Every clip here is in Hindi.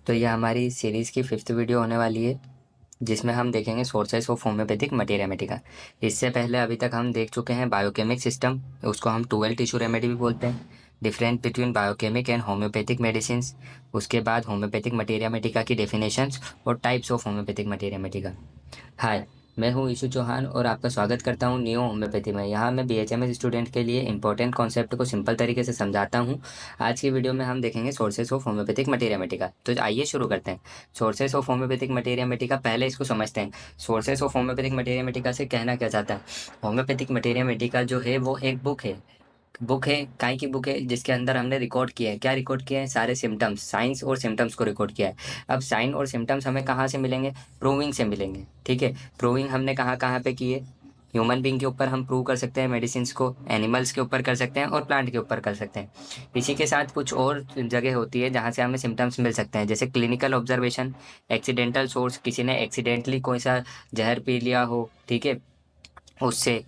तो ये हमारी सीरीज़ की 5th वीडियो होने वाली है, जिसमें हम देखेंगे sources of homoeopathic materia Medica. इससे पहले अभी तक हम देख चुके हैं बायोकेमिक सिस्टम, उसको हम 12 टिश्यू रेमेडी भी बोलते हैं। Difference between biochemic and homoeopathic medicines. उसके बाद होम्योपैथिक मटेरिया मेडिका की डेफिनेशंस और types of homoeopathic materia medica. Hi, मैं हूँ ईशु चौहान और आपका स्वागत करता हूँ न्यू होम्योपैथी में। यहाँ मैं बीएचएमएस स्टूडेंट के लिए इंपॉर्टेंट कॉन्सेप्ट को सिंपल तरीके से समझाता हूँ। आज की वीडियो में हम देखेंगे sources of homoeopathic materia Medica. तो आइए शुरू करते हैं। Sources of homoeopathic materia Medica, पहले इसको समझते हैं। Sources of homoeopathic materia Medica से कहना क्या चाहता है? होम्योपैथिक मटेरिया मेडिका जो है वो एक बुक है, काय की बुक है, जिसके अंदर हमने रिकॉर्ड किया है। क्या रिकॉर्ड किया है? सारे सिम्टम्स, साइंस और सिम्टम्स को रिकॉर्ड किया है। अब साइन और सिम्टम्स हमें कहाँ से मिलेंगे? प्रूविंग से मिलेंगे। ठीक है, प्रूविंग हमने कहाँ कहाँ पे की है? ह्यूमन बींग के ऊपर हम प्रूव कर सकते हैं मेडिसिन को, एनिमल्स के ऊपर कर सकते हैं और प्लांट के ऊपर कर सकते हैं। इसी के साथ कुछ और जगह होती है जहाँ से हमें सिम्टम्स मिल सकते हैं, जैसे क्लिनिकल ऑब्जर्वेशन, एक्सीडेंटल सोर्स, किसी ने एक्सीडेंटली कोई सा जहर पी लिया हो, ठीक है, उससे,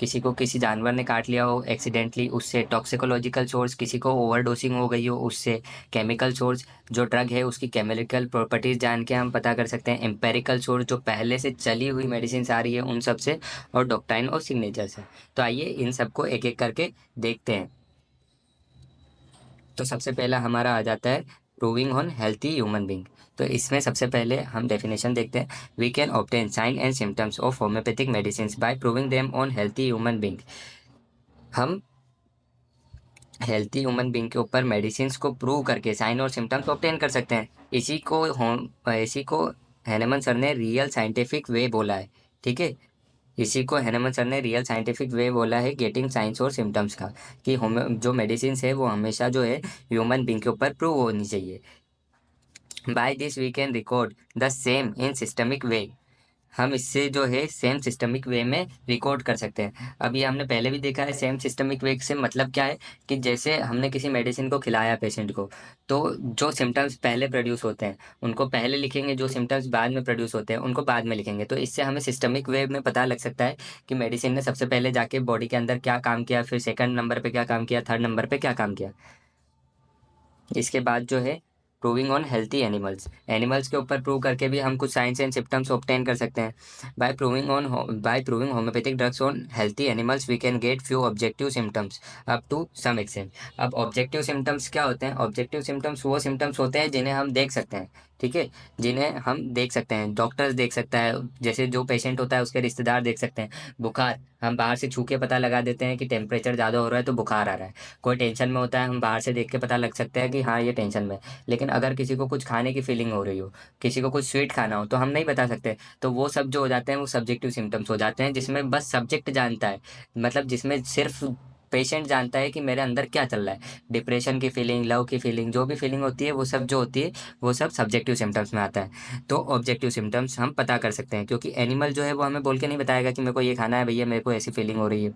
किसी को किसी जानवर ने काट लिया हो एक्सीडेंटली, उससे। टॉक्सिकोलॉजिकल सोर्स, किसी को ओवरडोसिंग हो गई हो, उससे। केमिकल सोर्स, जो ड्रग है उसकी केमिकल प्रॉपर्टीज जान के हम पता कर सकते हैं। एम्पेरिकल सोर्स, जो पहले से चली हुई मेडिसिन आ रही है उन सब से। और डॉक्टाइन और सिग्नेचर से। तो आइए इन सबको एक एक करके देखते हैं। तो सबसे पहला हमारा आ जाता है proving on healthy human being. तो इसमें सबसे पहले हम डेफिनेशन देखते हैं। We can obtain sign and symptoms of homoeopathic medicine by proving them on healthy human being. हम हेल्थी ह्यूमन बींग के ऊपर मेडिसिन को प्रूव करके साइन और सिम्टम्स ऑब्टेन कर सकते हैं। इसी को हैनेमन सर ने रियल साइंटिफिक वे बोला है। ठीक है, इसी को हैनेमन सर ने रियल साइंटिफिक वे बोला है गेटिंग साइंस और सिम्टम्स का, कि जो मेडिसिन है वो हमेशा जो है ह्यूमन बींग के ऊपर प्रूव होनी चाहिए। By this we can record the same in systemic way. हम इससे जो है सेम सिस्टमिक वे में रिकॉर्ड कर सकते हैं। अब ये हमने पहले भी देखा है। सेम सिस्टमिक वे से मतलब क्या है? कि जैसे हमने किसी मेडिसिन को खिलाया पेशेंट को, तो जो सिम्टम्स पहले प्रोड्यूस होते हैं उनको पहले लिखेंगे, जो सिम्टम्स बाद में प्रोड्यूस होते हैं उनको बाद में लिखेंगे। तो इससे हमें सिस्टमिक वे में पता लग सकता है कि मेडिसिन ने सबसे पहले जाके बॉडी के अंदर क्या काम किया, फिर सेकंड नंबर पे क्या काम किया, थर्ड नंबर पे क्या काम किया। इसके बाद जो है proving on healthy animals. Animals के ऊपर प्रूव करके भी हम कुछ साइंस एंड सिम्टम्स ऑब्टेन कर सकते हैं। By proving homoeopathic drugs on healthy animals we can get few objective symptoms up to some extent. अब ऑब्जेक्टिव सिम्टम्स क्या होते हैं? ऑब्जेक्टिव सिम्टम्स वो सिम्टम्स होते हैं जिन्हें हम देख सकते हैं। ठीक है, जिन्हें हम देख सकते हैं, डॉक्टर्स देख सकता है, जैसे जो पेशेंट होता है उसके रिश्तेदार देख सकते हैं। बुखार, हम बाहर से छू के पता लगा देते हैं कि टेम्परेचर ज़्यादा हो रहा है तो बुखार आ रहा है। कोई टेंशन में होता है, हम बाहर से देख के पता लग सकता है कि हाँ ये टेंशन में है। लेकिन अगर किसी को कुछ खाने की फीलिंग हो रही हो, किसी को कुछ स्वीट खाना हो, तो हम नहीं बता सकते। तो वो सब जो हो जाते हैं वो सब्जेक्टिव सिम्टम्स हो जाते हैं, जिसमें बस सब्जेक्ट जानता है, मतलब जिसमें सिर्फ पेशेंट जानता है कि मेरे अंदर क्या चल रहा है। डिप्रेशन की फीलिंग, लव की फीलिंग, जो भी फीलिंग होती है वो सब जो होती है वो सब सब्जेक्टिव सिम्टम्स में आता है। तो ऑब्जेक्टिव सिम्टम्स हम पता कर सकते हैं, क्योंकि एनिमल जो है वो हमें बोल के नहीं बताएगा कि मेरे को ये खाना है भैया, मेरे को ऐसी फीलिंग हो रही है।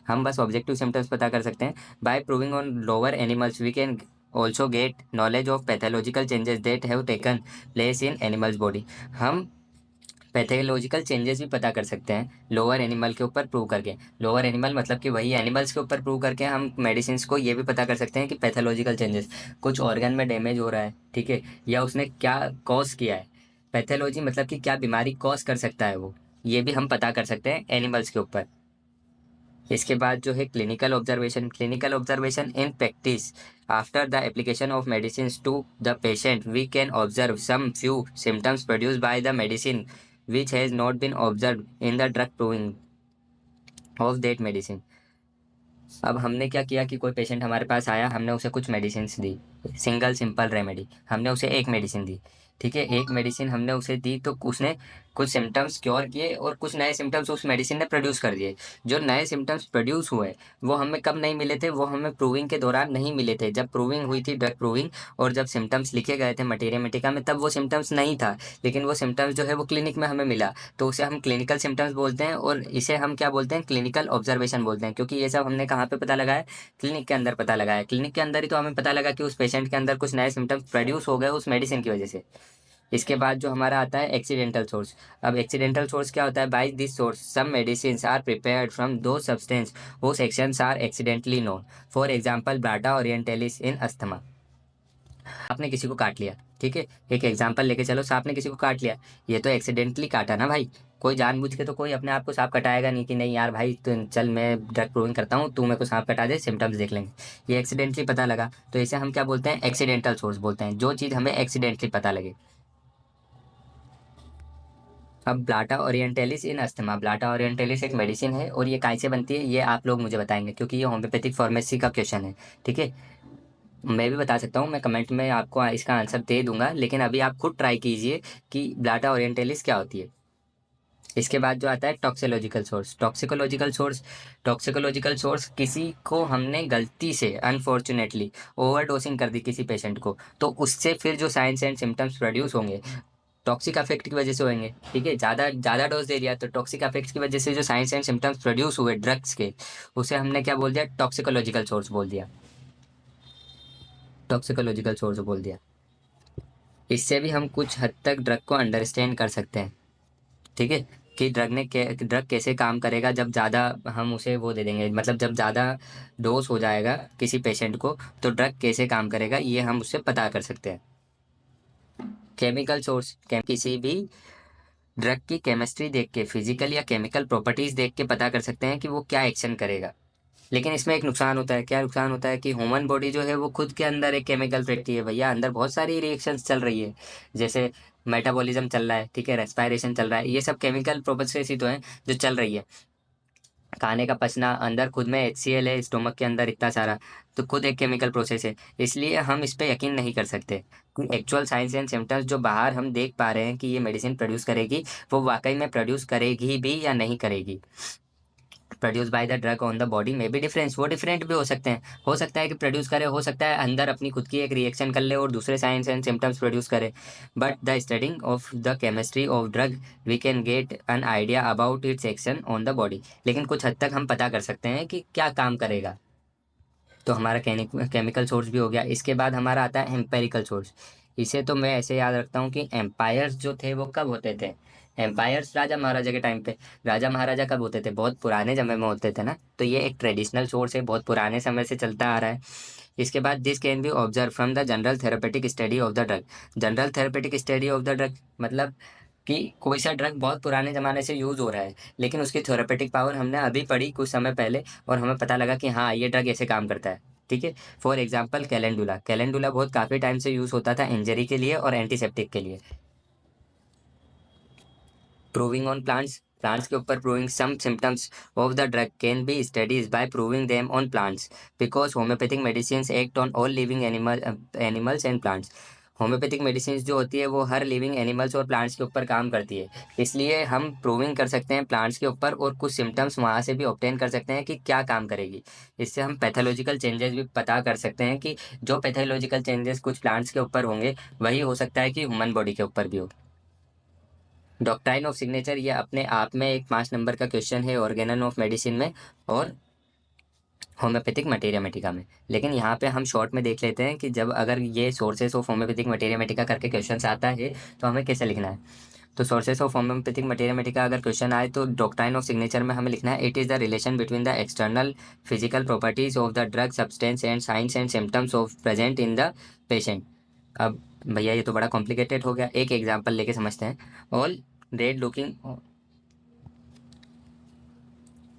हम बस ऑब्जेक्टिव सिम्टम्स पता कर सकते हैं। By proving on lower animals we can also get knowledge of pathological changes that have taken place in animals body. हम पैथोलॉजिकल चेंजेस भी पता कर सकते हैं लोअर एनिमल के ऊपर प्रूव करके। लोअर एनिमल मतलब कि वही एनिमल्स के ऊपर प्रूव करके हम मेडिसिन को ये भी पता कर सकते हैं कि पैथोलॉजिकल चेंजेस, कुछ ऑर्गन में डैमेज हो रहा है, ठीक है, या उसने क्या कॉज किया है। पैथोलॉजी मतलब कि क्या बीमारी कॉज कर सकता है वो, ये भी हम पता कर सकते हैं एनिमल्स के ऊपर। इसके बाद जो है clinical observation. Clinical observation in practice, after the application of medicine to the patient we can observe some few symptoms produced by the medicine which has not been observe in the drug proving of that medicine. अब हमने क्या किया कि कोई पेशेंट हमारे पास आया, हमने उसे कुछ मेडिसिन दी, सिंगल सिंपल रेमेडी, हमने उसे एक मेडिसिन दी। ठीक है, एक मेडिसिन हमने उसे दी तो उसने कुछ सिम्टम्स क्योर किए और कुछ नए सिम्टम्स उस मेडिसिन ने प्रोड्यूस कर दिए। जो नए सिम्टम्स प्रोड्यूस हुए वो हमें कब नहीं मिले थे? वो हमें प्रूविंग के दौरान नहीं मिले थे, जब प्रूविंग हुई थी, ड्रग प्रूविंग, और जब सिम्टम्स लिखे गए थे मटेरिया मेडिका में तब वो सिम्टम्स नहीं था। लेकिन वो सिम्टम्स जो है वो क्लिनिक में हमें मिला, तो उसे हम क्लिनिकल सिम्टम्स बोलते हैं, और इसे हम क्या बोलते हैं? क्लिनिकल ऑब्जर्वेशन बोलते हैं। क्योंकि ये सब हमने कहाँ पे पता लगाया? क्लिनिक के अंदर पता लगाया। क्लिनिक के अंदर ही तो हमें पता लगा कि उस पेशेंट के अंदर कुछ नए सिम्टम्स प्रोड्यूस हो गए उस मेडिसिन की वजह से। इसके बाद जो हमारा आता है एक्सीडेंटल सोर्स। अब एक्सीडेंटल सोर्स क्या होता है? By this source some medicine are prepared from two substance whose actions are accidentally known, for example blatta orientalis in asthma. आपने किसी को काट लिया, ठीक है, एक एग्जांपल लेके चलो, सांप ने किसी को काट लिया, ये तो एक्सीडेंटली काटा ना भाई। कोई जानबूझ के तो कोई अपने आप को सांप कटाएगा नहीं कि नहीं यार भाई तो चल मैं ड्रग प्रूविंग करता हूँ, तू मेरे को सांप कटा दे, सिम्टम्स देख लेंगे। ये एक्सीडेंटली पता लगा, तो इसे हम क्या बोलते हैं, एक्सीडेंटल सोर्स बोलते हैं, जो चीज़ हमें एक्सीडेंटली पता लगे। अब ब्लाटा ओरिएंटेलिस इन अस्थमा, ब्लाटा ओरिएंटेलिस एक मेडिसिन है और ये काय से बनती है ये आप लोग मुझे बताएंगे, क्योंकि ये होम्योपैथिक फार्मेसी का क्वेश्चन है। ठीक है, मैं भी बता सकता हूँ, मैं कमेंट में आपको इसका आंसर दे दूंगा, लेकिन अभी आप खुद ट्राई कीजिए कि ब्लाटा ओरिएंटेलिस क्या होती है। इसके बाद जो आता है टॉक्सिकोलॉजिकल सोर्स, टॉक्सिकोलॉजिकल सोर्स किसी को हमने गलती से अनफॉर्चुनेटली ओवरडोसिंग कर दी किसी पेशेंट को, तो उससे फिर जो साइंस एंड सिम्टम्स प्रोड्यूस होंगे टॉक्सिक अफेक्ट की वजह से होंगे। ठीक है, ज़्यादा ज़्यादा डोज दे दिया तो टॉक्सिक अफेक्ट्स की वजह से जो साइंस एंड सिम्टम्स प्रोड्यूस हुए ड्रग्स के, उसे हमने क्या बोल दिया, टॉक्सिकोलॉजिकल सोर्स बोल दिया, टॉक्सिकोलॉजिकल सोर्स बोल दिया। इससे भी हम कुछ हद तक ड्रग को अंडरस्टैंड कर सकते हैं। ठीक है, कि ड्रग कैसे काम करेगा जब ज़्यादा हम उसे वो दे देंगे, मतलब जब ज़्यादा डोज हो जाएगा किसी पेशेंट को तो ड्रग कैसे काम करेगा ये हम उससे पता कर सकते हैं। केमिकल सोर्स, किसी भी ड्रग की केमिस्ट्री देख के, फिजिकल या केमिकल प्रॉपर्टीज देख के पता कर सकते हैं कि वो क्या एक्शन करेगा। लेकिन इसमें एक नुकसान होता है, क्या नुकसान होता है कि ह्यूमन बॉडी जो है वो खुद के अंदर एक केमिकल फैक्ट्री है भैया, अंदर बहुत सारी रिएक्शंस चल रही है, जैसे मेटाबॉलिज्म चल रहा है, ठीक है, रेस्पिरेशन चल रहा है, ये सब केमिकल प्रोसेस ही तो है जो चल रही है। खाने का पचना, अंदर खुद में HCl है स्टोमक के अंदर इतना सारा, तो खुद एक केमिकल प्रोसेस है, इसलिए हम इस पे यकीन नहीं कर सकते कि एक्चुअल साइंस एंड सिम्टम्स जो बाहर हम देख पा रहे हैं कि ये मेडिसिन प्रोड्यूस करेगी, वो वाकई में प्रोड्यूस करेगी भी या नहीं करेगी। Produce by the drug on the body में भी डिफरेंस, वो डिफरेंट भी हो सकते हैं, हो सकता है कि प्रोड्यूस करे, हो सकता है अंदर अपनी खुद की एक रिएक्शन कर ले और दूसरे साइंस एंड सिम्टम्स प्रोड्यूस करे। But the studying of the chemistry of drug we can get an idea about its action on the body, लेकिन कुछ हद तक हम पता कर सकते हैं कि क्या काम करेगा। तो हमारा केमिकल सोर्स भी हो गया। इसके बाद हमारा आता है एम्पेरिकल सोर्स। इसे तो मैं ऐसे याद रखता हूँ कि एम्पायर्स जो थे वो कब होते थे, एम्पायर्स राजा महाराजा के टाइम पे। राजा महाराजा कब होते थे, बहुत पुराने समय में होते थे ना, तो ये एक ट्रेडिशनल सोर्स है, बहुत पुराने समय से चलता आ रहा है। इसके बाद this can be observe from the general therapeutic study of the drug, general therapeutic study of the drug मतलब कि कोई सा ड्रग बहुत पुराने ज़माने से यूज़ हो रहा है, लेकिन उसकी थेरेपेटिक पावर हमने अभी पढ़ी कुछ समय पहले, और हमें पता लगा कि हाँ ये ड्रग ऐसे काम करता है। ठीक है, फॉर एग्जाम्पल कैलेंडुला, कैलेंडुला बहुत काफ़ी टाइम से यूज़ होता था इंजरी के लिए और एंटीसेप्टिक के लिए। प्रूविंग ऑन प्लांट्स, प्लांट्स के ऊपर proving some symptoms of the drug can be studies by proving them on plants, because homeopathic medicine act on all living animals and plants. Homeopathic medicine जो होती है वो हर लिविंग एनिमल्स और प्लांट्स के ऊपर काम करती है, इसलिए हम प्रूविंग कर सकते हैं प्लांट्स के ऊपर और कुछ सिम्टम्स वहाँ से भी ऑब्टेन कर सकते हैं कि क्या काम करेगी। इससे हम पैथोलॉजिकल चेंजेस भी पता कर सकते हैं कि जो पैथोलॉजिकल चेंजेस कुछ प्लांट्स के ऊपर होंगे वही हो सकता है कि ह्यूमन बॉडी के ऊपर भी हो। डॉक्ट्राइन ऑफ सिग्नेचर ये अपने आप में एक 5 नंबर का क्वेश्चन है ऑर्गेनन ऑफ मेडिसिन में और होम्योपैथिक मटेरिया मेटिका में, लेकिन यहाँ पे हम शॉर्ट में देख लेते हैं कि जब अगर ये सोर्सेस ऑफ होम्योपैथिक मटेरिया मेटिका करके क्वेश्चन आता है तो हमें कैसे लिखना है। तो सोर्सेस ऑफ होम्योपैथिक मटेरिया मेटिका अगर क्वेश्चन आए तो डॉक्ट्राइन ऑफ सिग्नेचर में हमें लिखना है, it is the relation between the external physical properties of the drug substance and science and symptoms of present in the patient. अब भैया ये तो बड़ा कॉम्प्लिकेटेड हो गया, एक एग्जाम्पल लेके समझते हैं। All red looking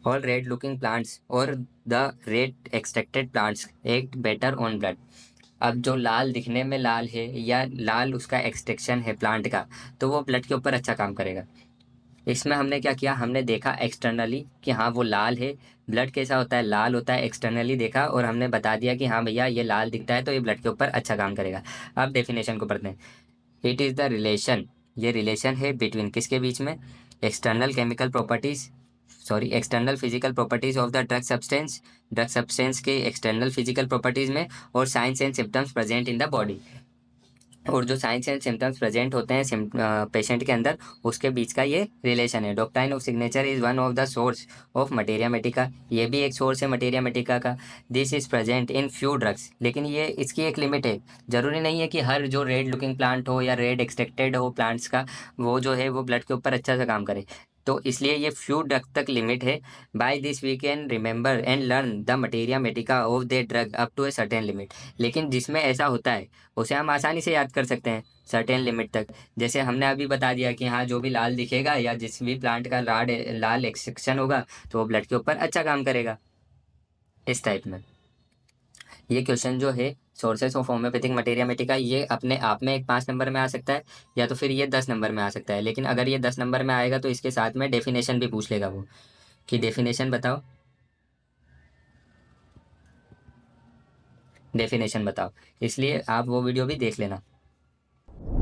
all red looking plants or the red extracted plants act better on blood. अब जो लाल दिखने में लाल है या लाल उसका एक्सट्रैक्शन है प्लांट का, तो वो ब्लड के ऊपर अच्छा काम करेगा। इसमें हमने क्या किया, हमने देखा एक्सटर्नली कि हाँ वो लाल है, ब्लड कैसा होता है, लाल होता है, एक्सटर्नली देखा और हमने बता दिया कि हाँ भैया ये लाल दिखता है तो ये ब्लड के ऊपर अच्छा काम करेगा। अब डेफिनेशन को पढ़ते हैं। इट इज़ द रिलेशन, ये रिलेशन है बिटवीन किसके बीच में, external chemical properties, sorry external physical properties of the drug substance के एक्सटर्नल फिजिकल प्रॉपर्टीज में और science and symptoms present in the body, और जो साइंस एंड सिम्टम्स प्रेजेंट होते हैं पेशेंट के अंदर उसके बीच का ये रिलेशन है। Doctrine of signature is one of the source of materia medica, ये भी एक सोर्स है मटेरिया मेटिका का। This is present in few drugs, लेकिन ये इसकी एक लिमिट है, ज़रूरी नहीं है कि हर जो रेड लुकिंग प्लांट हो या रेड एक्सट्रैक्टेड हो प्लांट्स का वो जो है वो ब्लड के ऊपर अच्छा सा काम करे। तो इसलिए ये फ्यू ड्रग तक लिमिट है। By this we can remember and learn the materia medica of the drug up to a certain limit. लेकिन जिसमें ऐसा होता है उसे हम आसानी से याद कर सकते हैं सर्टेन लिमिट तक। जैसे हमने अभी बता दिया कि हाँ, जो भी लाल दिखेगा या जिस भी प्लांट का लाल एक्सट्रैक्शन होगा तो वो ब्लड के ऊपर अच्छा काम करेगा, इस टाइप में। ये क्वेश्चन जो है sources of homoeopathic materia Medica, ये अपने आप में एक 5 नंबर में आ सकता है या तो फिर ये 10 नंबर में आ सकता है। लेकिन अगर ये 10 नंबर में आएगा तो इसके साथ में डेफिनेशन भी पूछ लेगा वो, कि डेफिनेशन बताओ, डेफिनेशन बताओ। इसलिए आप वो वीडियो भी देख लेना।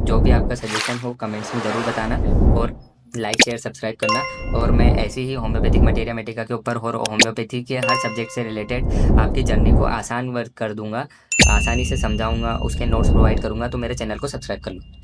जो भी आपका सजेशन हो कमेंट्स में ज़रूर बताना, और लाइक शेयर सब्सक्राइब करना। और मैं ऐसे ही होम्योपैथिक मटेरिया मेडिका के ऊपर और होम्योपैथी के हर सब्जेक्ट से रिलेटेड आपकी जर्नी को आसान वर्क कर दूंगा, आसानी से समझाऊंगा, उसके नोट्स प्रोवाइड करूंगा। तो मेरे चैनल को सब्सक्राइब कर लो।